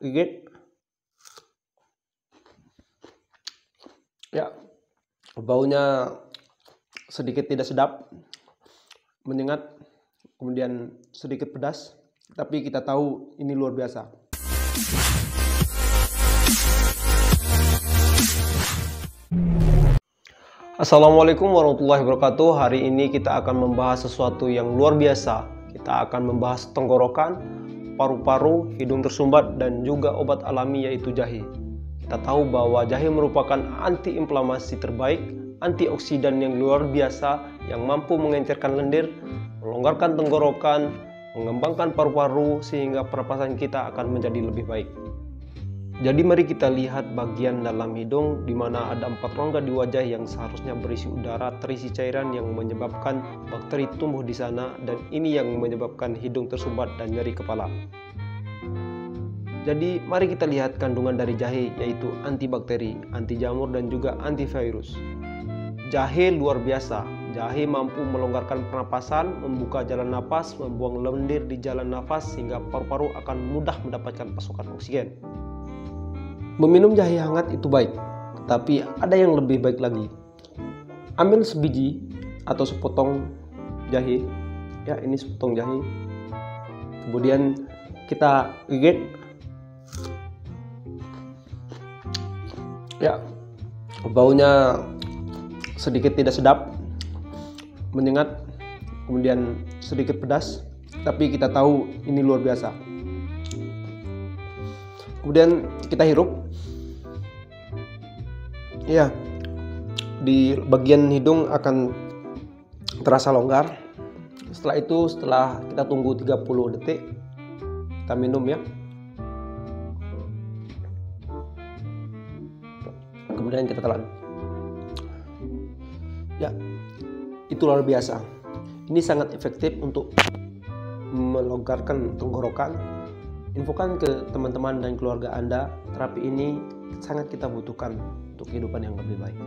gigit. Ya, baunya sedikit tidak sedap, menyengat, kemudian sedikit pedas, tapi kita tahu ini luar biasa. Assalamualaikum warahmatullahi wabarakatuh. Hari ini kita akan membahas sesuatu yang luar biasa. Kita akan membahas tenggorokan, paru-paru, hidung tersumbat, dan juga obat alami yaitu jahe. Kita tahu bahwa jahe merupakan antiinflamasi terbaik, antioksidan yang luar biasa yang mampu mengencerkan lendir, melonggarkan tenggorokan, mengembangkan paru-paru sehingga pernapasan kita akan menjadi lebih baik. Jadi mari kita lihat bagian dalam hidung di mana ada 4 rongga di wajah yang seharusnya berisi udara, terisi cairan yang menyebabkan bakteri tumbuh di sana, dan ini yang menyebabkan hidung tersumbat dan nyeri kepala. Jadi mari kita lihat kandungan dari jahe yaitu antibakteri, anti jamur, dan juga antivirus. Jahe luar biasa. Jahe mampu melonggarkan pernapasan, membuka jalan napas, membuang lendir di jalan nafas sehingga paru-paru akan mudah mendapatkan pasokan oksigen. Meminum jahe hangat itu baik, tapi ada yang lebih baik lagi. Ambil sebiji atau sepotong jahe, ya ini sepotong jahe. Kemudian kita gigit. Ya, baunya sedikit tidak sedap, menyengat, kemudian sedikit pedas, tapi kita tahu ini luar biasa. Kemudian kita hirup. Ya, di bagian hidung akan terasa longgar. Setelah itu, setelah kita tunggu 30 detik, kita minum ya. Kemudian kita telan. Ya, itu luar biasa. Ini sangat efektif untuk melonggarkan tenggorokan. Infokan ke teman-teman dan keluarga Anda, terapi ini sangat kita butuhkan untuk kehidupan yang lebih baik.